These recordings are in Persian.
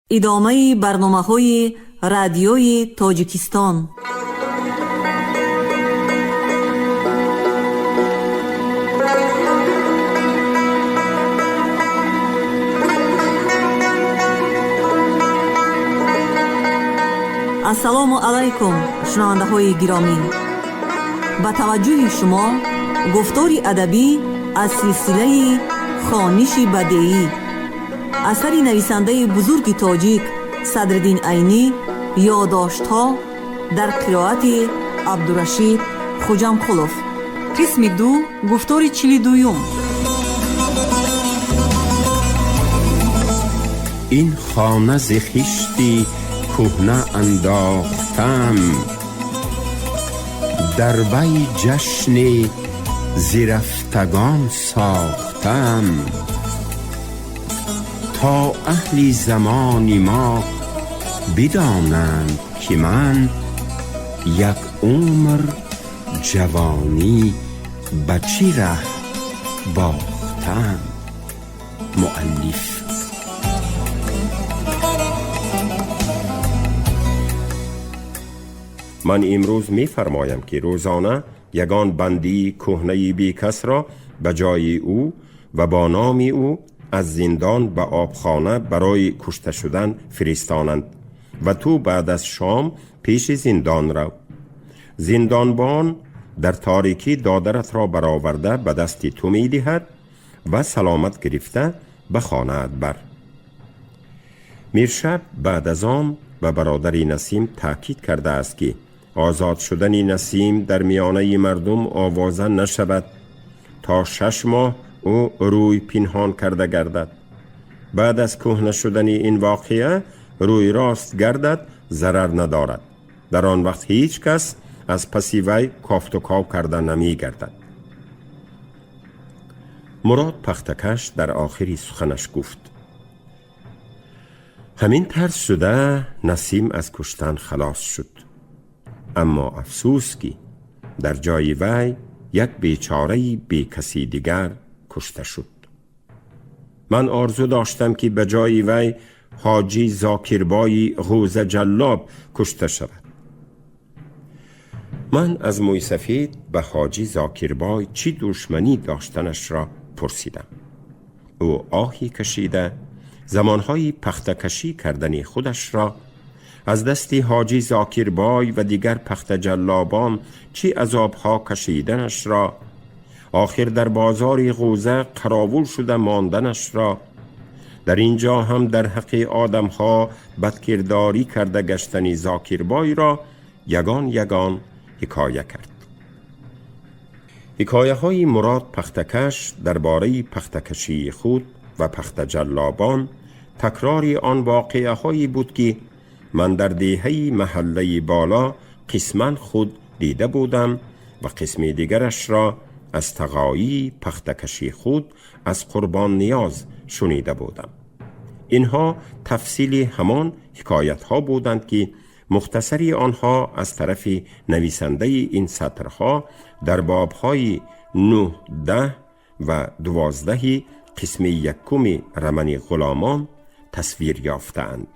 ادامه برنامه‌های رادیوی تاجیکستان. السلام علیکم شنونده های گرامی، با توجه شما گفتاری ادبی از سلسله خوانش بدیعی اثری نویسنده بزرگ تاجیک صدرالدین عینی، یادداشت‌ها در قرائت عبدالرشید خوجامقلوف. قسم 2، گفتار 42. این خانه ز خشتی کهنه انداختم، در وی جشن زرفتگان ساختم، تا اهل زمان ما بدانند که من یک عمر جوانی به چی ره باختم. مؤلف. من امروز می فرمایم که روزانه یگان بندی کهنه بی کس را به جای او و با نام او از زندان به آبخانه برای کشته شدن فرستانند و تو بعد از شام پیش زندان رو. زندانبان در تاریکی دادرت را برآورده به دست تو می دهد و سلامت گرفته به خانه بر. میرشب بعد از آن به برادر نسیم تاکید کرده است که آزاد شدن نسیم در میانه مردم آوازه نشود تا 6 ماه او روی پنهان کرده گردد. بعد از کهنه شدن این واقعه روی راست گردد ضرر ندارد. در آن وقت هیچ کس از پسی وی کافت و کاو کرده نمی گردد. مراد پختکش در آخری سخنش گفت: همین طرز شده نسیم از کشتن خلاص شد، اما افسوس که در جای وی یک بیچاره بی کسی دیگر کشته شد. من آرزو داشتم که به جای وی حاجی زاکربای غوزه جلاب کشته شود. من از موی سفید به حاجی زاکربای چی دشمنی داشتنش را پرسیدم. او آهی کشیده زمانهای پختکشی کردن خودش را از دست حاجی زاکربای و دیگر پخت جلابان چی عذابها کشیدنش را، آخر در بازار غوزه قراول شده ماندنش را، در اینجا هم در حق آدمها بدکرداری کرده گشتن زاکربای را یگان یگان حکایه کرد. حکایه های مراد پختکش درباره پختکشی خود و پخت جلابان تکراری آن واقعه هایی بود که من در دهه محله بالا قسما خود دیده بودم و قسم دیگرش را از تقایی پختکشی خود از قربان نیاز شنیده بودم. اینها تفصیل همان حکایت ها بودند که مختصری آنها از طرف نویسنده این سطرها در بابهای 9، 10 و 12 قسم 1 رمن غلامان تصویر یافتند.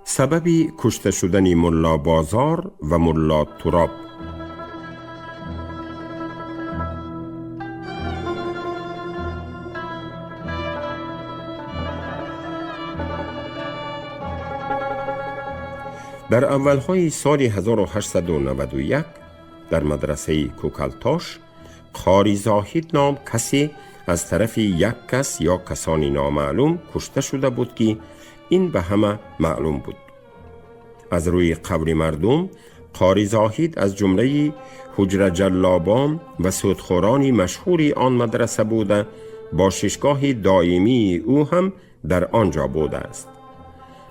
سبب کشته شدن ملا بازار و ملا تراب. در اولهای سال 1891 در مدرسه کوکلتاش قاری زاهد نام کسی از طرف یک کس یا کسانی نامعلوم کشته شده بود که این به همه معلوم بود. از روی قبر مردم قاری زاهد از جمله حجره جلابان و سودخوران مشهور آن مدرسه بوده، باششگاه دائمی او هم در آنجا بوده است.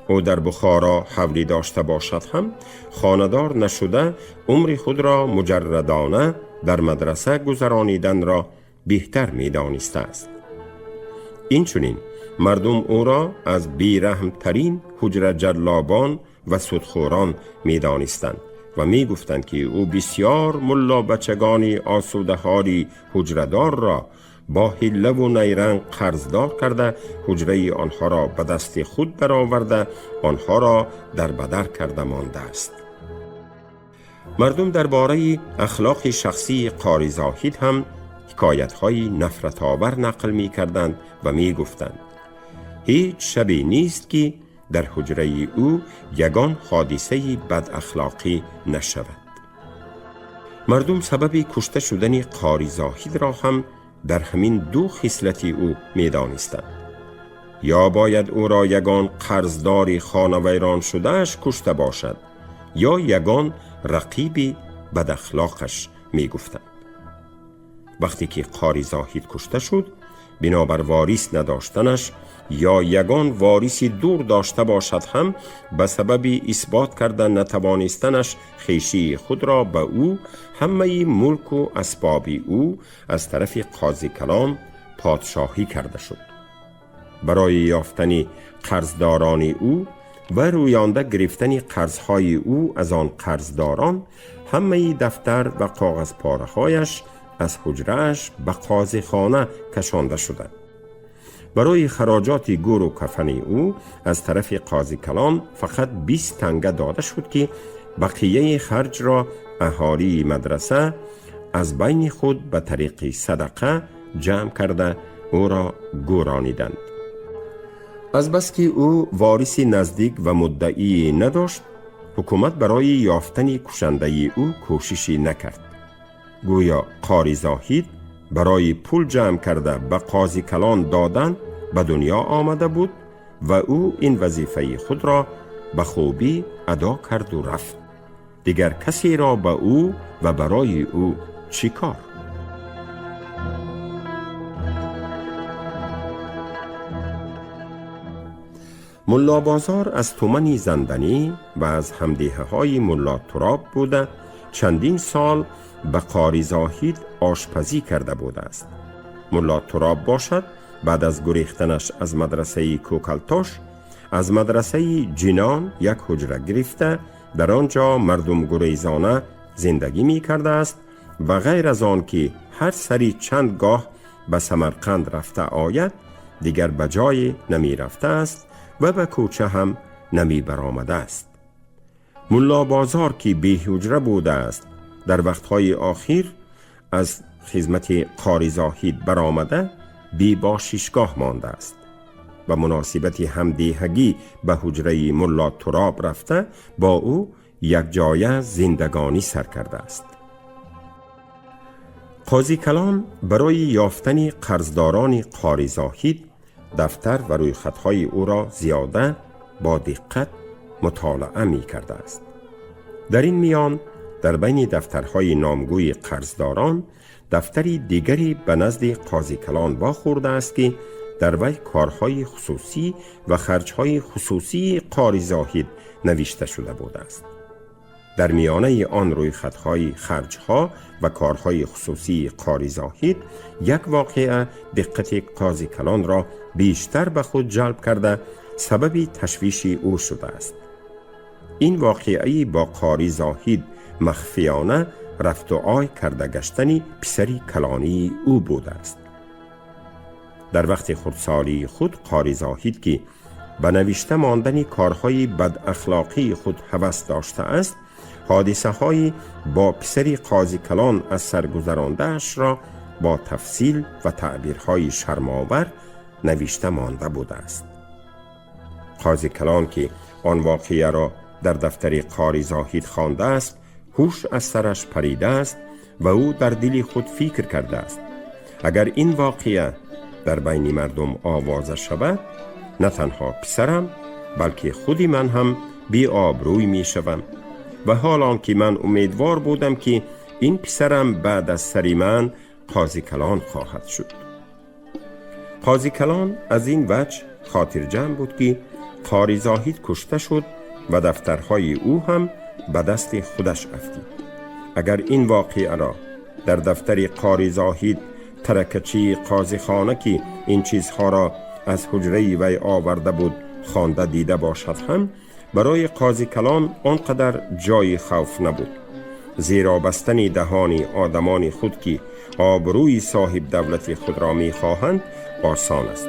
او در بخارا حولی داشته باشد هم خاندار نشده عمر خود را مجردانه در مدرسه گذرانیدن را بهتر می دانسته است. این چنین مردم او را از بیرحم ترین حجره جلابان و سودخوران می دانستند و می گفتند که او بسیار ملا بچگانی آسودهاری حجردار را با حیله و نیرنگ قرضدار کرده، حجره آنها را به دست خود برآورده، آنها را در بدر کرده مانده است. مردم درباره اخلاق شخصی قاری زاهد هم حکایت‌های نفرت آور نقل می کردند و می گفتند هیچ شبی نیست که در حجره او یگان حادثه بد اخلاقی نشود. مردم سبب کشته شدن قاری زاهد را هم در همین دو خصلت او می دانستند. یا باید او را یگان قرضدار خانه ویران شدهش کشته باشد یا یگان رقیب بد اخلاقش می گفتند. وقتی که قاری زاهد کشته شد، بنابر وارث نداشتنش یا یگان وارثی دور داشته باشد هم به سبب اثبات کردن نتوانستنش خویشی خود را به او همه ملک و اسباب او از طرف قاضی کلان پادشاهی کرده شد. برای یافتن قرضداران او و رویانده گرفتن قرضهای او از آن قرضداران همه دفتر و کاغذ پاره‌هایش از حجره‌اش به قاضی خانه کشانده شده. برای خراجات گور و کفن او از طرف قاضی کلان فقط 20 تنگه داده شد که بقیه خرج را اهالی مدرسه از بین خود به طریق صدقه جمع کرده او را گورانیدند. از بس که او وارثی نزدیک و مدعی نداشت، حکومت برای یافتن کشنده او کوششی نکرد. گویا قاری زاهد برای پول جمع کرده به قاضی کلان دادن به دنیا آمده بود و او این وظیفه خود را به خوبی ادا کرد و رفت. دیگر کسی را به او و برای او چی کار؟ ملا بازار از تومن زندانی و از همدیه های ملا تراب بوده چندین سال به قاری زاهد آشپزی کرده بوده است. ملا تراب باشد بعد از گریختنش از مدرسه کوکلتاش از مدرسه جنان یک حجره گرفته در آنجا مردم گریزانه زندگی می کرده است و غیر از آن که هر سری چند گاه به سمرقند رفته آید دیگر به جای نمی رفته است و به کوچه هم نمی برآمده است. ملا بازار که بی حجره بوده است در وقتهای آخر از خدمت قاری زاهد برآمده بی باشیشگاه مانده است و مناسبت همدیهگی به حجره ملا تراب رفته با او یک جایه زندگانی سر کرده است. قاضی کلان برای یافتن قرضداران قاری زاهد دفتر و روی خطهای او را زیاده با دقت مطالعه می کرده است. در این میان در بین دفترهای نامگوی قرضداران دفتری دیگری به نزد قاضی کلان واخورده است که در وی کارهای خصوصی و خرجهای خصوصی قاری زاهد نوشته شده بوده است. در میانه آن روی خطهای خرجها و کارهای خصوصی قاری زاهد یک واقعه دقت قاضی کلان را بیشتر به خود جلب کرده سبب تشویش او شده است. این واقعه با قاری زاهد مخفیانه رفت و آی کرده گشتن پسری کلانی او بوده است. در وقت خردسالی خود قاری زاهد که به نوشته ماندن کارهای بد اخلاقی خود هوس داشته است، حادثه های با پسری قاضی کلان از سرگذرانده اش را با تفصیل و تعبیرهای شرم‌آور نوشته مانده بوده است. قاضی کلان که آن واقعه را در دفتر قاری زاهد خوانده است، هوش از سرش پریده است و او در دل خود فکر کرده است اگر این واقعه در بین مردم آوازه شود، نه تنها پسرم بلکه خودی من هم بی آبروی می شوم و حالان که من امیدوار بودم که این پسرم بعد از سری من قاضی کلان خواهد شد. قاضی کلان از این وجه خاطر جمع بود که قاری زاهد کشته شد و دفترهای او هم به دست خودش افتید. اگر این واقعه را در دفتر قاری زاهد ترکچی قاضی خانه که این چیزها را از حجره وی آورده بود خوانده دیده باشد هم برای قاضی کلان آنقدر جای خوف نبود، زیرا بستن دهان آدمان خود که آبروی صاحب دولت خود را می خواهند آسان است،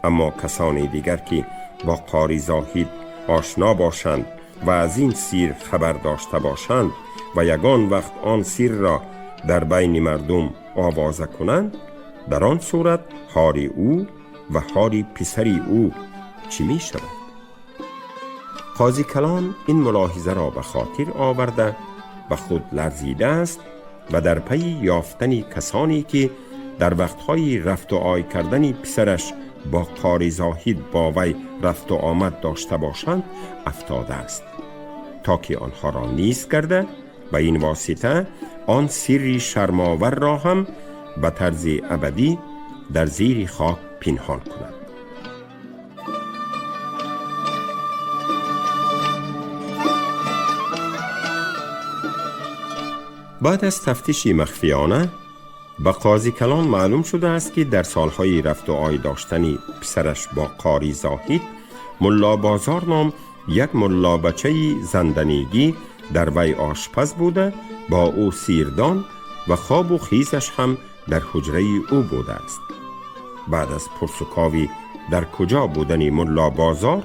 اما کسان دیگر که با قاری زاهد آشنا باشند و از این سیر خبر داشته باشند و یگان وقت آن سیر را در بین مردم آوازه کنند، در آن صورت حال او و حال پسری او چی می شود؟ قاضی کلان این ملاحظه را به خاطر آورده و خود لرزیده است و در پی یافتن کسانی که در وقتهای رفت و آی کردن پسرش با قاری زاهد با وی رفت و آمد داشته باشند افتاده است، تا که آنها را نیز کرده و این واسطه آن سری شرماور را هم به طرز ابدی در زیر خاک پنهان کند. بعد از تفتیش مخفیانه به قاضی کلان معلوم شده است که در سالهای رفت و آی داشتنی پسرش با قاری زاهد، ملا بازار نام یک ملا بچه زندنیگی در وی آشپز بوده، با او سیردان و خواب و خیزش هم در حجره او بوده است. بعد از پرسکاوی در کجا بودنی ملا بازار،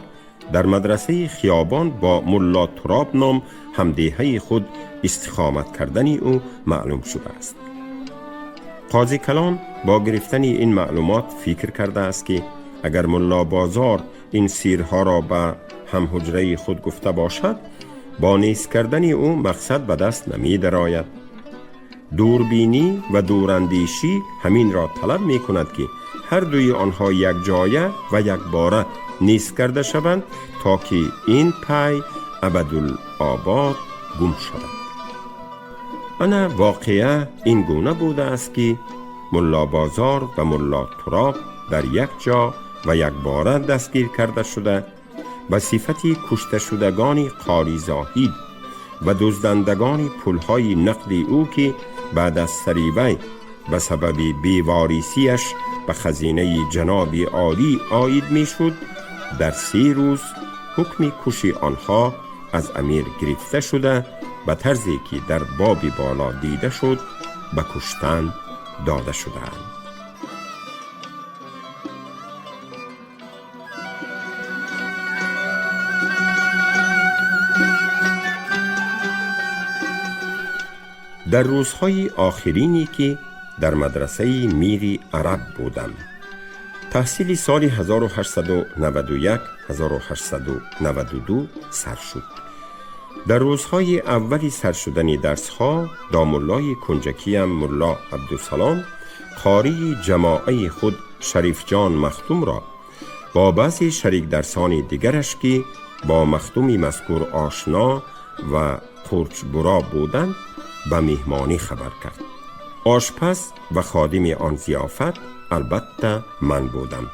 در مدرسه خیابان با ملا تراب نام همدیهه خود استخامت کردنی او معلوم شده است. قاضی کلان با گرفتن این معلومات فکر کرده است که اگر ملا بازار این سیرها را به هم حجره خود گفته باشد، با نیست کردن او مقصد به دست نمی درآید. دوربینی و دوراندیشی همین را طلب می کند که هر دوی آنها یک جایه و یک باره نیست کرده شوند، تا که این پی ابدالآباد گم شود. انا واقعه این گونه بوده است که ملا بازار و ملا تراب در یک جا و یک باره دستگیر کرده شده، به صفتی کشته شدگان قاری زاهد و دزدندگان پولهای نقدی او که بعد از سریوی به سبب بیواریسیش به خزینه جناب عالی آید می شد، در 3 روز حکم کشی آنها از امیر گرفته شده، به طرزی که در باب بالا دیده شد به کشتن داده شدند. در روزهای آخرینی که در مدرسه میری عرب بودم، تحصیل سال 1891 1892 سر شد. در روزهای اولی سر شدن درسها، داملای کنجکیم ملا عبدالسلام قاری جماعه خود شریف جان مختوم را با بعضی شریک درسان دیگرش که با مختومی مذکور آشنا و قرچ برا بودند به مهمانی خبر کرد. آشپز و خادم آن ضیافت البته من بودم.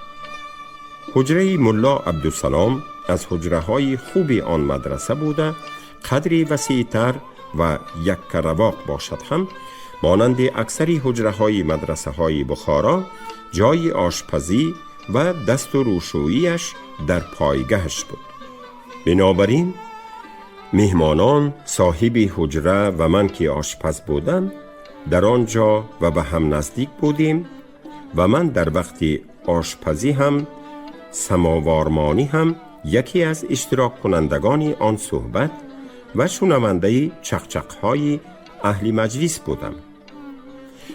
حجره ملا عبدالسلام از حجره های خوب آن مدرسه بوده، قدری وسیع‌تر و یک رواق باشد هم مانند اکثری حجره های مدرسه های بخارا جای آشپزی و دست و روشوییش در پایگهش بود. بنابراین مهمانان، صاحب حجره و من که آشپز بودم در آنجا و به هم نزدیک بودیم و من در وقت آشپزی هم سماوارمانی هم یکی از اشتراک کنندگان آن صحبت و شنونده چقچق‌های اهل مجلس بودم.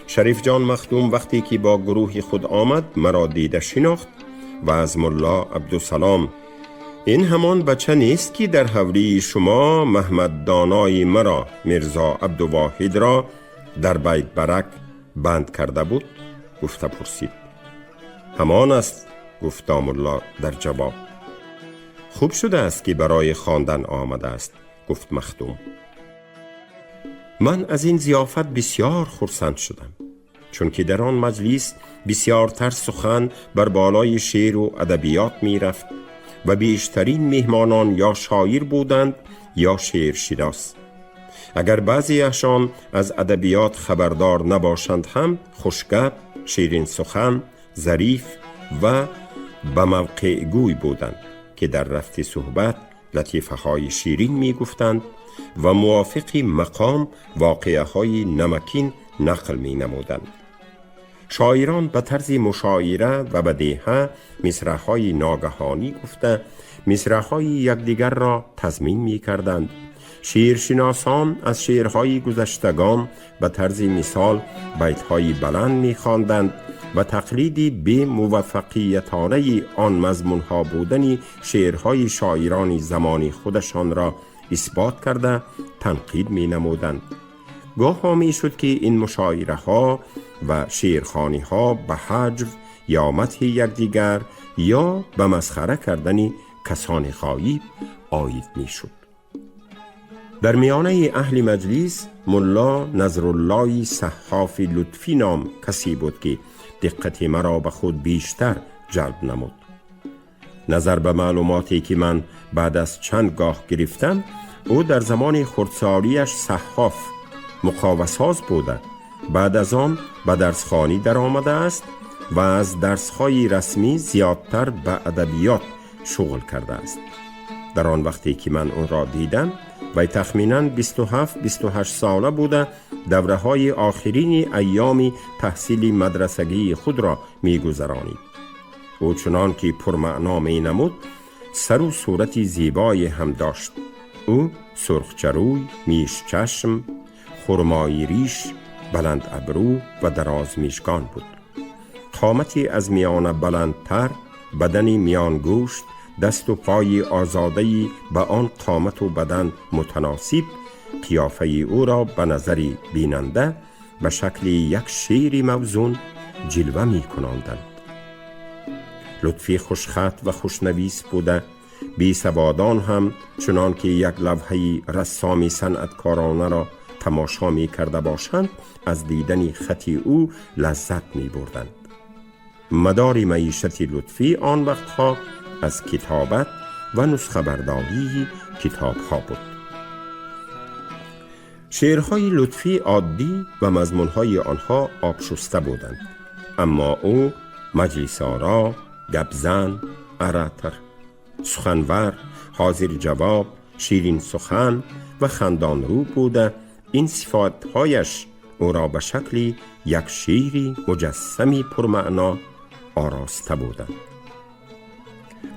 شریف جان مختوم وقتی که با گروه خود آمد مرا دیده شناخت و از ملا عبدالسلام این همان بچه نیست که در حولی شما محمد دانای مرا مرزا عبدالواحد را در بیت برک بند کرده بود؟ گفته پرسید. همان است، گفت ملا در جواب. خوب شده است که برای خواندن آمده است، گفت مختوم. من از این ضیافت بسیار خرسند شدم، چون که در آن مجلس بسیارتر سخن بر بالای شعر و ادبیات می رفت و بیشترین مهمانان یا شاعر بودند یا شعر شناس. اگر بعضی اشان از ادبیات خبردار نباشند هم خوشگپ، شیرین سخن، ظریف و به موقع گوی بودند که در رفت صحبت لطیفه های شیرین می گفتند و موافق مقام واقعه های نمکین نقل می نمودند. شاعران به طرز مشاعره و بدیهه مصرع‌های ناگهانی گفته مصرع‌های یکدیگر را تضمین می کردند. شعرشناسان از شعرهای گذشتگان به طرز مثال بیت‌های بلند می خواندند و تقلیدی به موفقیتانه آن مضمونها بودن شعرهای شاعران زمان خودشان را اثبات کرده تنقید می نمودند. گاه ها می شد که این مشاعره ها و شعرخوانی ها به حجو یا مدح یکدیگر یا به مسخره کردن کسان غایب آید می شد. در میانه اهل مجلس ملا نظرالله صحاف لطفی نام کسی بود که دقت مرا به خود بیشتر جلب نمود. نظر به معلوماتی که من بعد از چند گاه گرفتم، او در زمان خردسالیش صحاف مقاوساز بوده. بعد از آن به درسخوانی در آمده است و از درسهای رسمی زیادتر به ادبیات شغل کرده است. در آن وقتی که من اون را دیدم و تخمیناً 27-28 ساله بوده، دوره های آخرین ایام تحصیل مدرسگی خود را می گذرانید. او چنان که پرمعنا می نمود، سر و صورتی زیبای هم داشت. او سرخچروی، میش چشم، خرمایی ریش، بلند ابرو و دراز میشگان بود. قامتی از میانه بلندتر، بدنی میان گوشت، دست و پای آزاده‌ای به آن قامت و بدن متناسب، قیافه او را به نظری بیننده به شکل یک شیر موزون جلوه می کناندند. لطفی خوشخط و خوشنویس بوده، بی سوادان هم چنان که یک لوحه رسامی صنعتکارانه را تماشا می کرده باشند از دیدن خطی او لذت می بردند. مدار معیشت لطفی آن وقتها از کتابت و نسخه برداری کتاب ها بود. شعرهای لطفی عادی و مضمونهای آنها آبشسته بودند، اما او مجلس آرا، گبزن، اراتر، سخنور، حاضر جواب، شیرین سخن و خندان رو بوده. این صفاتهایش او را به شکلی یک شیری مجسمی پرمعنا آراسته بودند.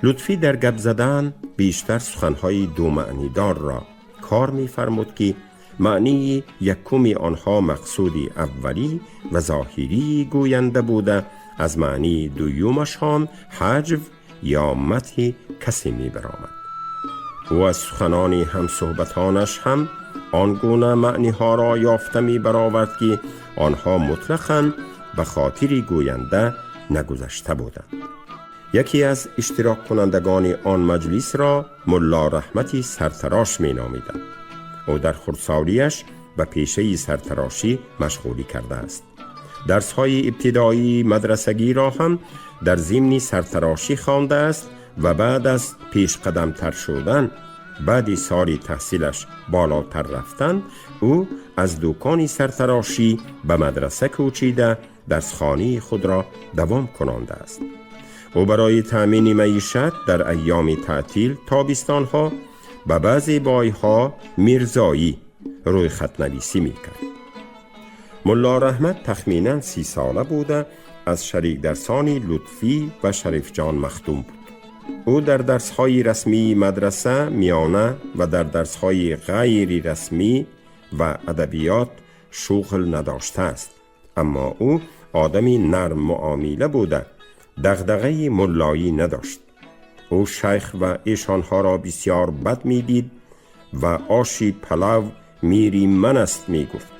لطفی در گپ زدن بیشتر سخنهای دو معنی دار را کار می فرمود که معنی یکمی آنها مقصودی اولی و ظاهری گوینده بوده، از معنی دویومشان حجو یا مدح کسی می برآمد. او از سخنانی هم صحبتانش هم آنگونه معنی ها را یافته می برآورد که آنها مطلقاً به خاطری گوینده نگذشته بودند. یکی از اشتراک کنندگان آن مجلس را ملا رحمتی سرتراش می نامیدند. او در خردسالیش به پیشه سرتراشی مشغولی کرده است. درس‌های ابتدایی مدرسگی را هم در ضمن سرتراشی خوانده است و بعد از پیش قدم تر شدن، بعد سال تحصیلش بالاتر رفتن، او از دکان سرتراشی به مدرسه کوچیده درسخوانی خود را دوام کنانده است. او برای تأمین معیشت در ایام تعطیل تابستان‌ها به بعضی بایها میرزایی روی خط نویسی میکرد. ملا رحمت تخمیناً 30 ساله بوده، از شریک درسانی لطفی و شریف جان مخدوم بود. او در درس‌های رسمی مدرسه میانه و در درس‌های غیر رسمی و ادبیات شغل نداشته است، اما او آدمی نرم معامله بوده، دغدغه ملایی نداشت. او شیخ و ایشانها را بسیار بد میدید و آشی پلاو میری من است میگفت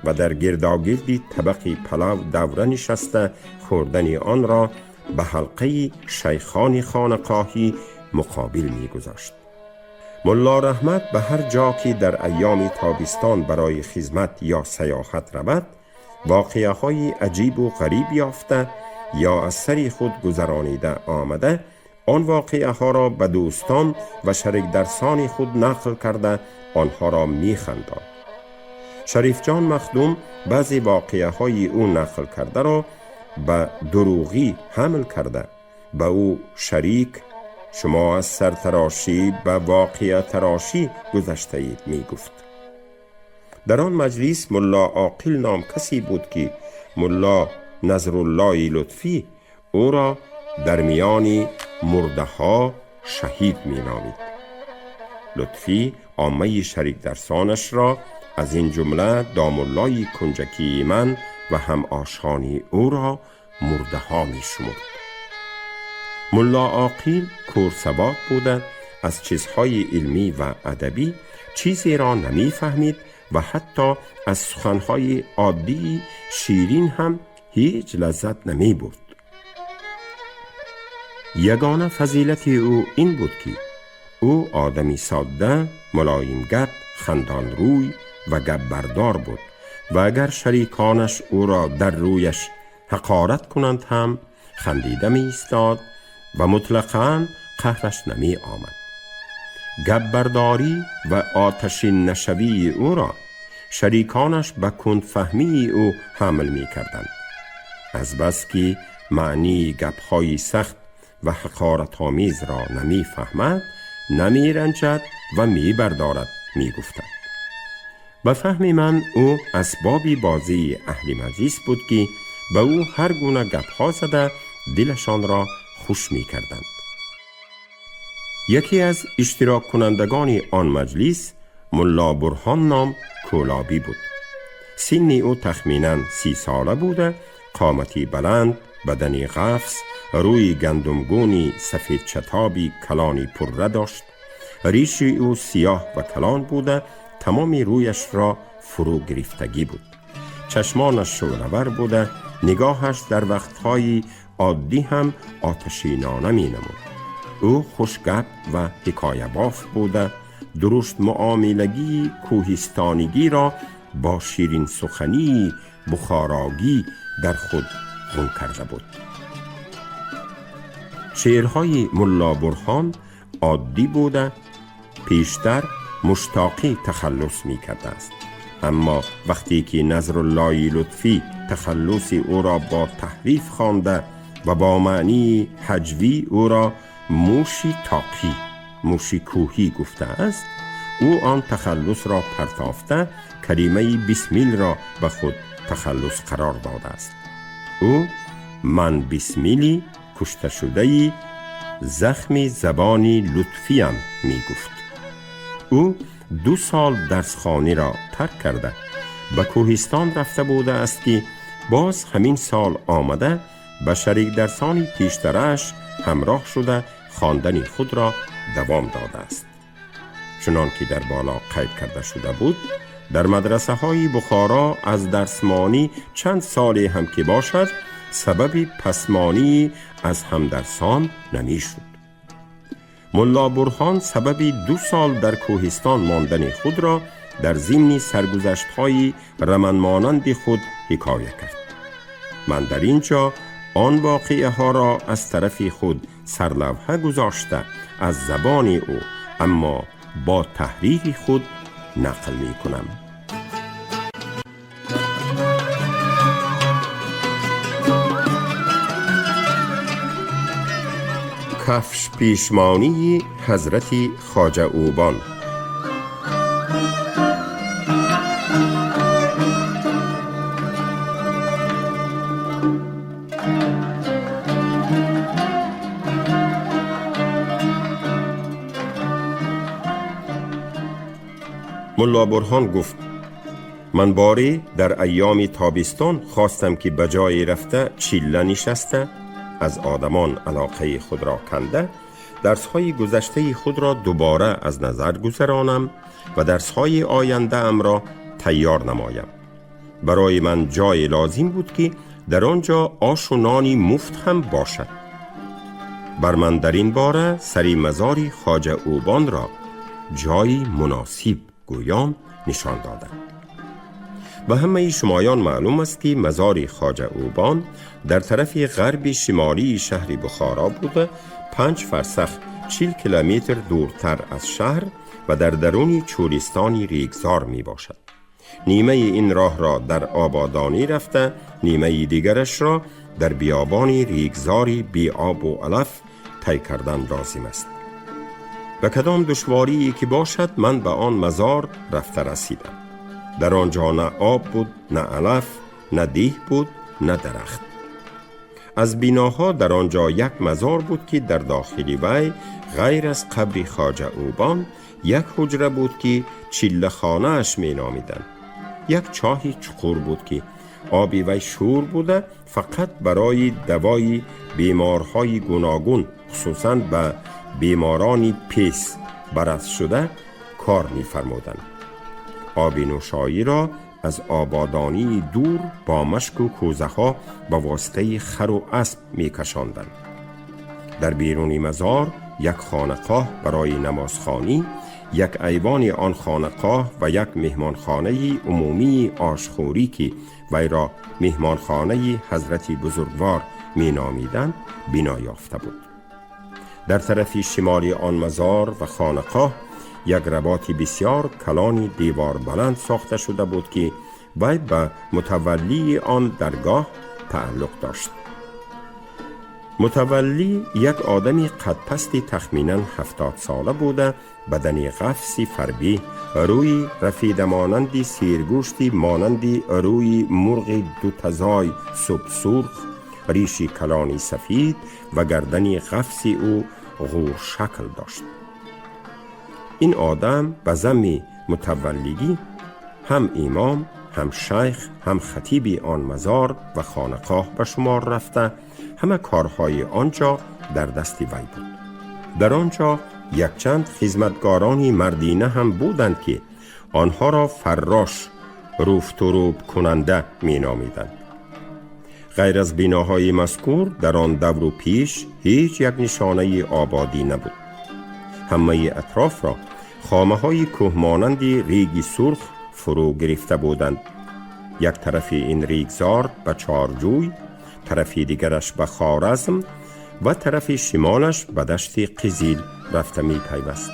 و در گرداگردی طبق پلاو دوره نشسته خوردن آن را به حلقه شیخان خانقاهی مقابل میگذاشت. ملا رحمت به هر جا که در ایام تابستان برای خدمت یا سیاحت رود، واقعه های عجیب و غریب یافته یا از سری خود گذرانیده آمده، آن واقعه ها را به دوستان و شریک درسان خود نقل کرده آنها را میخنداند. شریف جان مخدوم بعضی واقعه های او نقل کرده را به دروغی حمل کرده به او شریک شما از سرتراشی به واقعه تراشی گذشته اید می گفت. در آن مجلس ملا عاقل نام کسی بود که ملا نظرالله لطفی او را در میان مرده ها شهید می نامید. لطفی عامه شریک درسانش را از این جمله دامالله کنجکی من و هم آشانی او را مرده ها می شمرد. ملا عاقل کورسواد بوده، از چیزهای علمی و ادبی چیزی را نمی فهمید و حتی از سخنهای عادی شیرین هم هیچ لذت نمی برد. یگانه فضیلت او این بود که او آدمی ساده، ملایم گپ، خندان روی و گپ بردار بود و اگر شریکانش او را در رویش حقارت کنند هم خندیده می ایستاد و مطلقاً قهرش نمی آمد. گپ برداری و آتشین نشوی او را شریکانش به کندفهمی او حمل می کردند. از بس که معنی گپ‌های سخت و حقارت آمیز را نمی فهمد، نمی رنجد و می بردارد می گفتند. به فهم من او اسبابی بازی اهل مجلس بود که به او هر گونه گپ‌ها زده دلشان را خوش می کردند. یکی از اشتراک کنندگان آن مجلس ملا برهان نام کولابی بود. سنی او تخمیناً 30 ساله بوده، قامتی بلند، بدنی قفس، روی گندمگونی سفید چتابی کلانی پره داشت. ریشی او سیاه و کلان بوده، تمام رویش را فرو گرفتگی بود. چشمانش شعله‌ور بوده، نگاهش در وقتهای عادی هم آتشینانه می نمود. او خوشگپ و حکایه باف بوده، درشت معاملگی کوهستانگی را با شیرین سخنی بخاراگی در خود خون کرده بود. شعرهای ملا برهان عادی بوده، پیشتر مشتاقی تخلص می کرده است، اما وقتی که نظرالله لطفی تخلص او را با تحریف خوانده و با معنی حجوی او را موشی تاقی، موشی کوهی گفته است، او آن تخلص را پرتافته کلمه بسمیل را به خود تخلص قرار داده است. او من بسمیلی کشته شدهی زخمی زبانی لطفیم می گفت. او 2 سال درسخوانی را ترک کرده به کوهستان رفته بوده است که باز همین سال آمده به شریک درسانی پیشترش همراه شده خواندن خود را دوام داده است. چنان که در بالا قید کرده شده بود، در مدرسه های بخارا از درسمانی چند سالی هم که باشد سبب پسمانی از همدرسان نمی شد. ملا برهان سبب 2 سال در کوهستان ماندن خود را در ضمن سرگذشت های رمن مانند خود حکایه کرد. من در اینجا آن واقعه ها را از طرف خود سرلوحه گذاشته از زبان او اما با تحریر خود نقل می کنم. کفش پیشمانی حضرت خواجه اوبان. ملا برهان گفت: من باری در ایام تابستان خواستم که بجای رفته چیله نشسته از آدمان علاقه خود را کنده درس‌های گذشته خود را دوباره از نظر گذرانم و درس‌های آینده ام را تیار نمایم. برای من جای لازم بود که در آنجا آش و نانی مفت هم باشد. بر من در این باره سری مزاری خواجه اوبان را جای مناسب گویان نشان دادند. و همه شمایان معلوم است که مزار خواجه اوبان در طرف غرب شمالی شهر بخارا بوده، 5 فرسخ 40 کیلومتر دورتر از شهر و در درون چولستانی ریگزار می باشد. نیمه این راه را در آبادانی رفته، نیمه دیگرش را در بیابانی ریگزاری بی آب و علف طی کردن لازم است. و کدام دشواری که باشد من به آن مزار رفته رسیدم. در آنجا نه آب بود، نه علف، نه دیه بود، نه درخت. از بیناها در آنجا یک مزار بود که در داخلی وی غیر از قبر خواجه اوبان یک حجره بود که چله خانه اش می نامیدند. یک چاهی چقور بود که آبی وی شور بوده، فقط برای دوای بیمارهای گوناگون خصوصاً به بیمارانی پیس برس شده کار می فرمودند. آب نوشایی را از آبادانی دور با مشک و کوزه ها با واسطه خر و اسب می کشاندند. در بیرون مزار یک خانقاه برای نمازخوانی، یک ایوان آن خانقاه و یک مهمانخانه عمومی آشخوری که وی را مهمانخانه حضرت بزرگوار می نامیدند بنا یافته بود. در طرف شمالی آن مزار و خانقاه یک رباط بسیار کلانی دیوار بلند ساخته شده بود که وی به متولی آن درگاه تعلق داشت. متولی یک آدمی قد پستی تخمیناً 70 ساله بوده، بدنی قفسی فربی، روی رفید مانندی سیرگوشتی مانندی روی مرغ دو تزای صبح سرخ، ریشی کلانی سفید و گردنی قفسی او غور شکل داشت. این آدم به ضمن متولیگی هم امام، هم شیخ، هم خطیب آن مزار و خانقاه به شمار رفته، همه کارهای آنجا در دست وی بود. در آنجا یک چند خدمتگارانی مردینه هم بودند که آنها را فراش، روفت و روب کننده می نامیدند. غیر از بیناهای مذکور در آن دور و پیش هیچ یک نشانه آبادی نبود. همه اطراف را خامه های کوهمانندی ریگی سرخ فرو گرفته بودند. یک طرف این ریگزار به چارجوی، طرف دیگرش به خوارزم و طرف شمالش به دشت قزیل رفته می پیوست.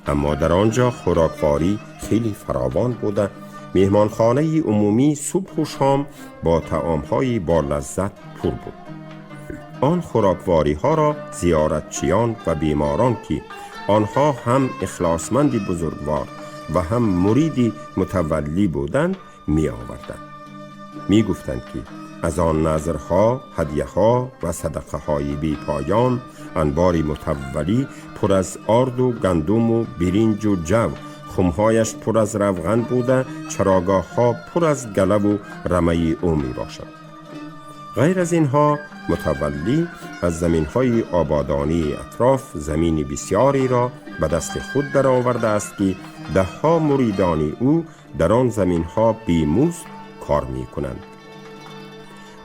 اما در آنجا خوراکواری خیلی فراوان بوده. مهمانخانه عمومی صبح و شام با طعام‌های با لذت پر بود. آن خوراکواری ها را زیارتچیان و بیماران که آنها هم اخلاصمند بزرگوار و هم مرید متولی بودند می آوردند. می گفتند که از آن نذرها، هدیه‌ها و صدقه های بی پایان انبار متولی پر از آرد و گندم و برنج و جو، خمهایش پر از روغن بوده، چراگاه ها پر از گلو و رمه او می باشد. غیر از اینها متولی از زمین های آبادانی اطراف زمین بسیاری را به دست خود در آورده است که 10 مریدان او در آن زمین ها بیمزد کار می کنند.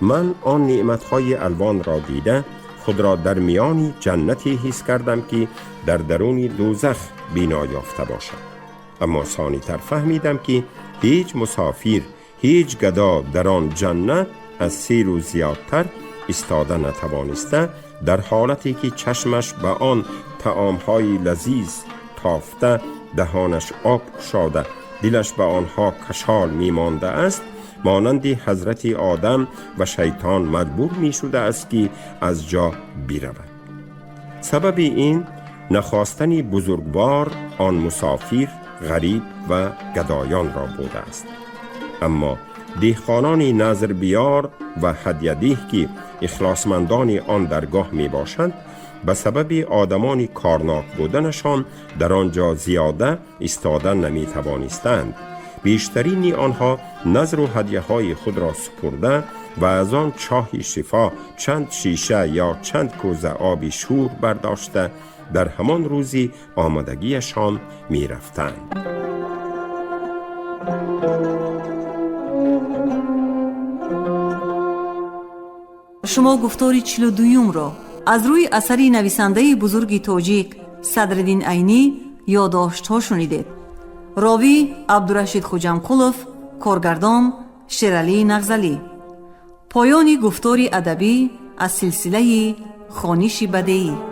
من آن نعمت های الوان را دیده خود را در میان جنتی حس کردم که در درون دوزخ بنا یافته باشد. اما ثانی تر فهمیدم که هیچ مسافر، هیچ گدا در آن جنت از 3 روز زیادتر ایستاده نتوانسته، در حالتی که چشمش به آن طعام‌های لذیذ تافته، دهانش آب گشاده، دلش به آنها کشال می‌مانده است، مانند حضرت آدم و شیطان مجبور می‌شده است که از جا برود. سبب این نخواستن بزرگوار آن مسافر، غریب و گدایان را بوده است. اما دهقانان نظر بیار و هدیه‌دیه که اخلاصمندان آن درگاه می باشند، به سبب آدمان کارناک بودنشان در آنجا زیاده ایستادن نمی توانستند. بیشترین آنها نظر و هدیه های خود را سپرده و از آن چاه شفا چند شیشه یا چند کوزه آب شور برداشته در همان روزی آمادگیشان می رفتند. شما گفتار 42 را از روی اثری نویسنده بزرگ تاجیک صدرالدین عینی یادداشت‌ها شنیدید. راوی عبدالرشید خوجمقلوف، کارگردان شیرعلی نغزلی. پایان گفتار ادبی از سلسله خوانش بدیعی.